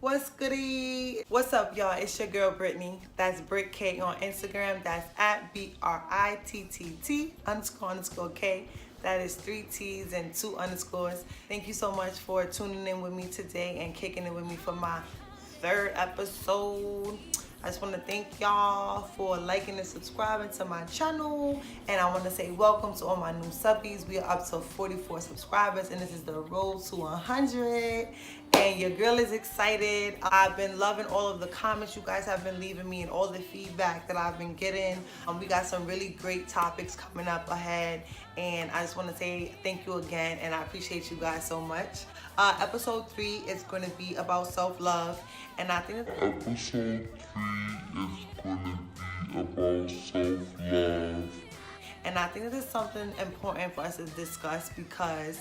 What's goody? What's up, y'all? It's your girl Brittany. That's Britt K on Instagram. That's at BRITTT__K. That is 3 T's and 2 underscores. Thank you so much for tuning in with me today and kicking it with me for my 3rd episode. I just want to thank y'all for liking and subscribing to my channel. And I want to say welcome to all my new subbies. We are up to 44 subscribers and this is the road to 100. And your girl is excited. I've been loving all of the comments you guys have been leaving me and all the feedback that I've been getting. We got some really great topics coming up ahead. And I just want to say thank you again and I appreciate you guys so much. Episode 3 is going to be about self-love. And I think that Episode 3 is going to be about self-love. And I think that it's something important for us to discuss because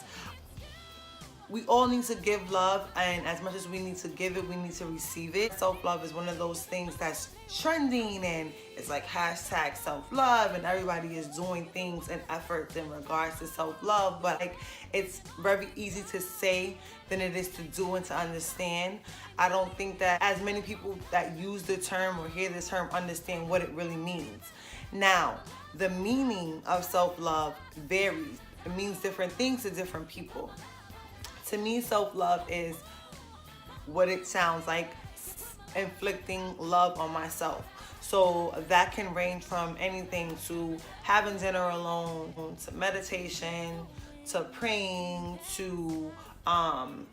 we all need to give love, and as much as we need to give it, we need to receive it. Self-love is one of those things that's trending, and it's like hashtag self-love, and everybody is doing things and efforts in regards to self-love, but like it's very easy to say than it is to do and to understand. I don't think that as many people that use the term or hear this term understand what it really means. Now, the meaning of self-love varies. It means different things to different people. To me, self-love is what it sounds like, inflicting love on myself. So that can range from anything to having dinner alone, to meditation, to praying, to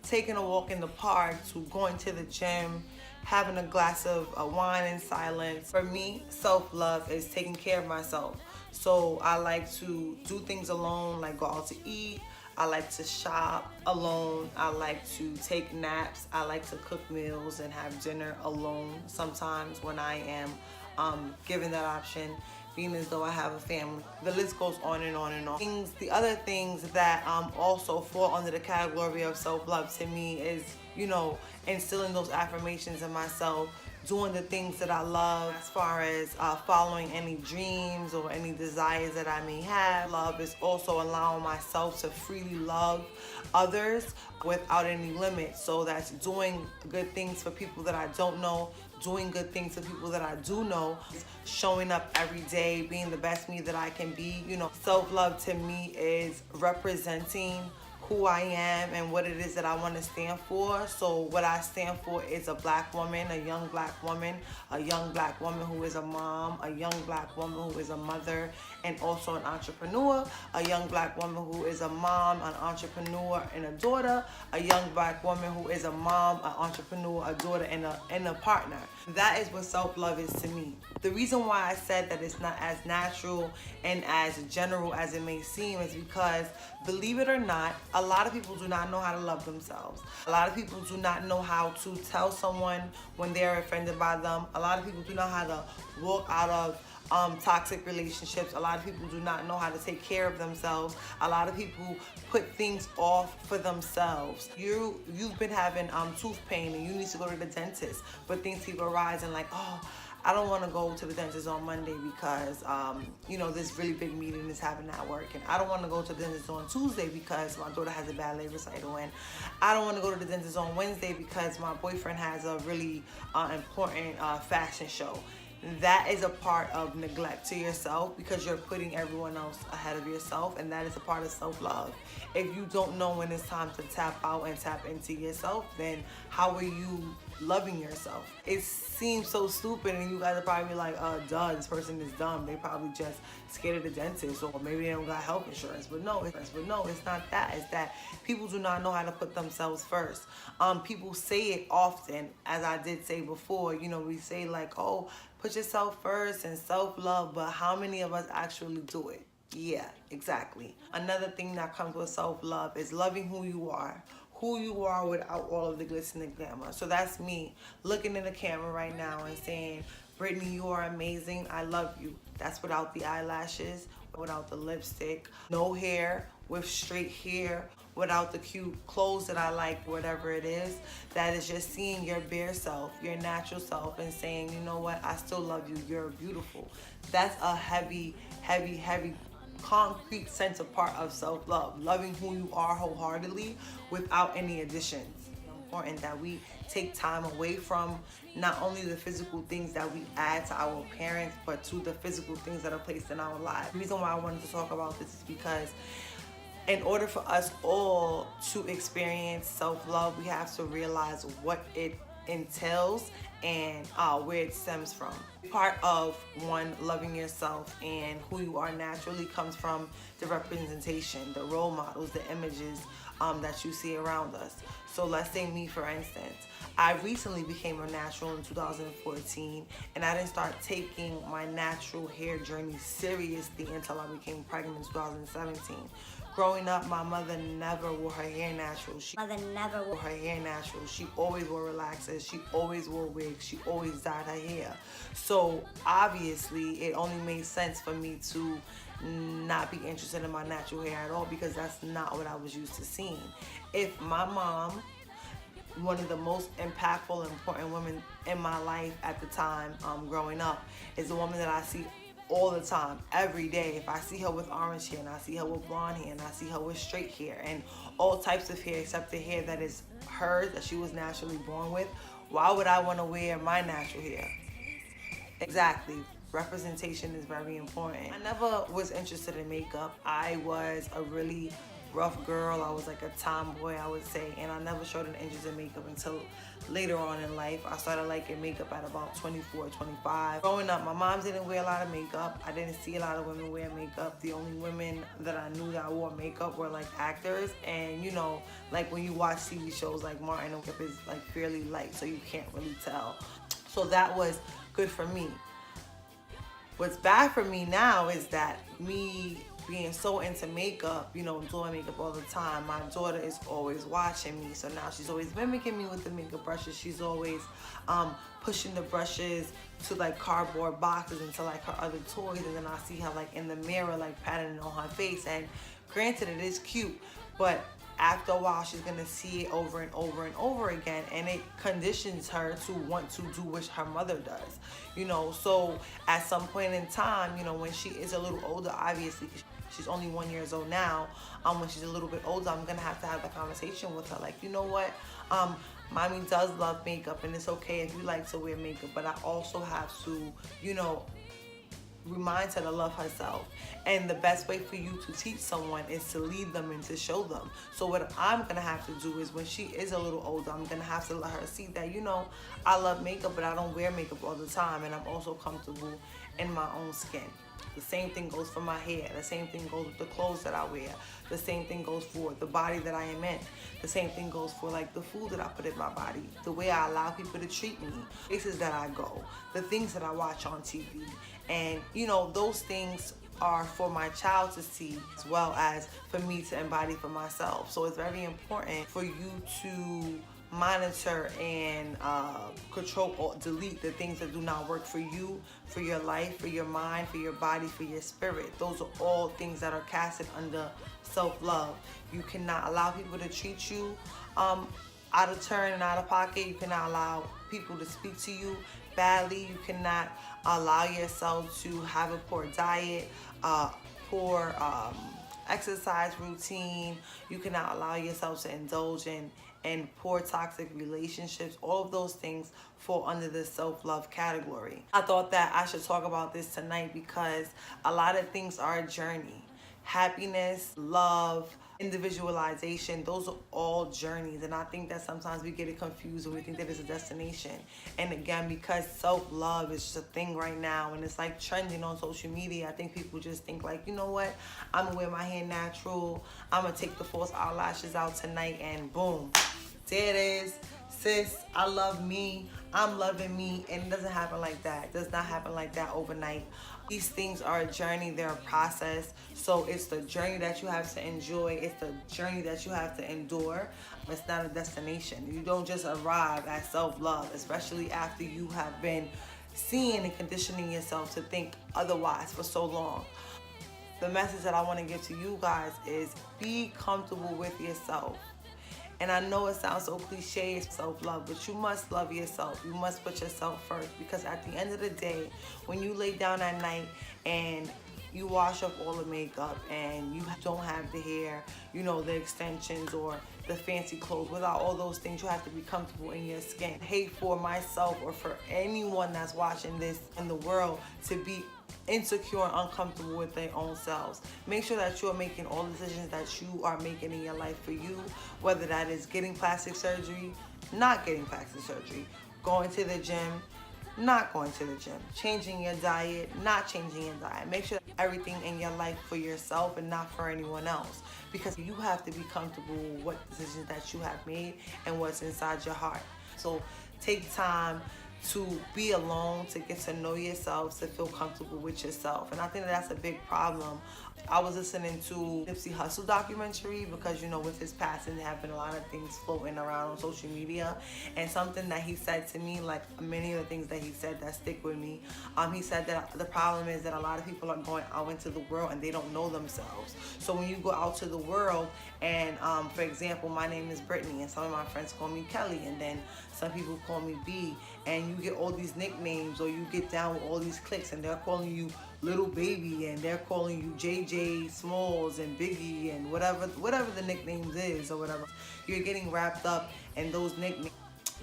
taking a walk in the park, to going to the gym, having a glass of wine in silence. For me, self-love is taking care of myself. So I like to do things alone, like go out to eat. I like to shop alone. I like to take naps. I like to cook meals and have dinner alone sometimes when I am given that option, being as though I have a family. The list goes on and on and on. The other things that also fall under the category of self-love to me is, you know, instilling those affirmations in myself, doing the things that I love as far as following any dreams or any desires that I may have. Love is also allowing myself to freely love others without any limits. So that's doing good things for people that I don't know, doing good things for people that I do know, showing up every day, being the best me that I can be. You know, self-love to me is representing who I am and what it is that I want to stand for. So what I stand for is a black woman, a young black woman, a young black woman who is a mom, a young black woman who is a mother, and also an entrepreneur, a young black woman who is a mom, an entrepreneur, and a daughter, a young black woman who is a mom, an entrepreneur, a daughter, and a partner. That is what self-love is to me. The reason why I said that it's not as natural and as general as it may seem is because, believe it or not, a lot of people do not know how to love themselves. A lot of people do not know how to tell someone when they're offended by them. A lot of people do not know how to walk out of toxic relationships. A lot of people do not know how to take care of themselves. A lot of people put things off for themselves. You've been having tooth pain and you need to go to the dentist, but things keep arising like, oh, I don't want to go to the dentist on Monday because, you know, this really big meeting is happening at work. And I don't want to go to the dentist on Tuesday because my daughter has a ballet recital. And I don't want to go to the dentist on Wednesday because my boyfriend has a really important fashion show. That is a part of neglect to yourself because you're putting everyone else ahead of yourself, and that is a part of self-love. If you don't know when it's time to tap out and tap into yourself, then how are you loving yourself? It seems so stupid, and you guys are probably like, duh, this person is dumb. They probably just scared of the dentist, or maybe they don't got health insurance. But no, it's not that. It's that people do not know how to put themselves first. People say it often, as I did say before. You know, we say like, oh, put yourself first and self-love, but how many of us actually do it? Yeah, exactly. Another thing that comes with self-love is loving who you are without all of the glitz and the glamour. So that's me looking in the camera right now and saying, Brittany, you are amazing. I love you. That's without the eyelashes, without the lipstick, no hair, with straight hair, without the cute clothes that I like, whatever it is. That is just seeing your bare self, your natural self, and saying, you know what, I still love you, you're beautiful. That's a heavy, heavy, heavy concrete central part of self-love, loving who you are wholeheartedly without any additions. important that we take time away from not only the physical things that we add to our appearance, but to the physical things that are placed in our lives. The reason why I wanted to talk about this is because in order for us all to experience self-love, we have to realize what it entails and where it stems from. Part of one, loving yourself and who you are naturally comes from the representation, the role models, the images that you see around us. So let's say me, for instance. I recently became a natural in 2014, and I didn't start taking my natural hair journey seriously until I became pregnant in 2017. Growing up, my mother never wore her hair natural. She always wore relaxers. She always wore wigs. She always dyed her hair. So obviously, it only made sense for me to not be interested in my natural hair at all, because that's not what I was used to seeing. If my mom, one of the most impactful and important women in my life at the time growing up, is a woman that I see all the time, every day. If I see her with orange hair, and I see her with blonde hair, and I see her with straight hair, and all types of hair except the hair that is hers, that she was naturally born with, why would I want to wear my natural hair? Exactly. Representation is very important. I never was interested in makeup. I was a really rough girl. I was like a tomboy, I would say, and I never showed an interest in makeup until later on in life. I started liking makeup at about 24, 25. Growing up, my mom didn't wear a lot of makeup. I didn't see a lot of women wear makeup. The only women that I knew that wore makeup were like actors, and you know, like when you watch TV shows like Martin, makeup is like fairly light, so you can't really tell. So that was good for me. What's bad for me now is that me being so into makeup, you know, doing makeup all the time, my daughter is always watching me. So now she's always mimicking me with the makeup brushes. She's always pushing the brushes to like cardboard boxes into like her other toys, and then I see her like in the mirror like patting it on her face. And granted, it is cute, but after a while she's gonna see it over and over and over again, and it conditions her to want to do what her mother does, you know. So at some point in time, you know, when she is a little older, obviously she's only 1 year old now, when she's a little bit older, I'm gonna have to have the conversation with her, like, you know what, mommy does love makeup, and it's okay if you like to wear makeup, but I also have to, you know, remind her to love herself. And the best way for you to teach someone is to lead them and to show them. So what I'm gonna have to do is, when she is a little older, I'm gonna have to let her see that, you know, I love makeup, but I don't wear makeup all the time, and I'm also comfortable in my own skin. The same thing goes for my hair. The same thing goes with the clothes that I wear. The same thing goes for the body that I am in. The same thing goes for like the food that I put in my body, the way I allow people to treat me, places that I go, the things that I watch on TV. And you know, those things are for my child to see, as well as for me to embody for myself. So it's very important for you to monitor and control or delete the things that do not work for you, for your life, for your mind, for your body, for your spirit. Those are all things that are casted under self-love. You cannot allow people to treat you out of turn and out of pocket. You cannot allow people to speak to you badly. You cannot allow yourself to have a poor diet, poor exercise routine. You cannot allow yourself to indulge in poor toxic relationships. All of those things fall under the self-love category. I thought that I should talk about this tonight because a lot of things are a journey. Happiness, love, individualization, those are all journeys, and I think that sometimes we get it confused and we think that it's a destination. And again, because self-love is just a thing right now and it's like trending on social media, I think people just think like, you know what, I'm gonna wear my hair natural, I'm gonna take the false eyelashes out tonight, and boom, there it is. Sis, I love me, I'm loving me. And it doesn't happen like that. It does not happen like that overnight. These things are a journey, they're a process. So it's the journey that you have to enjoy. It's the journey that you have to endure. It's not a destination. You don't just arrive at self-love, especially after you have been seeing and conditioning yourself to think otherwise for so long. The message that I want to give to you guys is be comfortable with yourself. And I know it sounds so cliche, it's self-love, but you must love yourself. You must put yourself first, because at the end of the day, when you lay down at night and you wash off all the makeup and you don't have the hair, you know, the extensions or the fancy clothes. Without all those things, you have to be comfortable in your skin. I hate for myself or for anyone that's watching this in the world to be insecure and uncomfortable with their own selves. Make sure that you're making all the decisions that you are making in your life for you, whether that is getting plastic surgery, not getting plastic surgery, going to the gym, not going to the gym, changing your diet, not changing your diet. Make sure everything in your life for yourself and not for anyone else, because you have to be comfortable with what decisions that you have made and what's inside your heart. So take time to be alone, to get to know yourself, to feel comfortable with yourself. And I think that's a big problem. I was listening to Nipsey Hussle documentary because, you know, with his passing, there have been a lot of things floating around on social media. And something that he said to me, like many of the things that he said that stick with me, he said that the problem is that a lot of people are going out into the world and they don't know themselves. So when you go out to the world and, for example, my name is Brittany and some of my friends call me Kelly, and then some people call me B, and you get all these nicknames, or you get down with all these cliques and they're calling you Little Baby and they're calling you JJ Smalls and Biggie and whatever the nicknames is or whatever. You're getting wrapped up in those nicknames,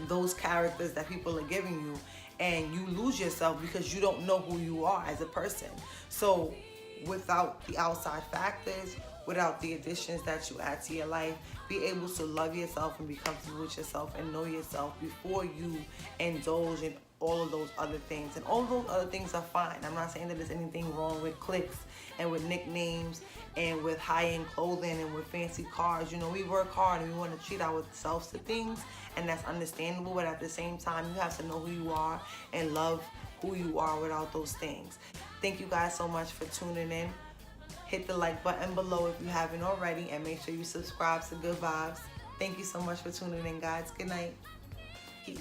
those characters that people are giving you, and you lose yourself because you don't know who you are as a person. So without the outside factors, without the additions that you add to your life, be able to love yourself and be comfortable with yourself and know yourself before you indulge in all of those other things. And all of those other things are fine. I'm not saying that there's anything wrong with cliques and with nicknames and with high-end clothing and with fancy cars. You know, we work hard and we want to treat ourselves to things, and that's understandable, but at the same time, you have to know who you are and love who you are without those things. Thank you guys so much for tuning in. Hit the like button below if you haven't already, and make sure you subscribe to Good Vibes. Thank you so much for tuning in, guys. Good night. Peace.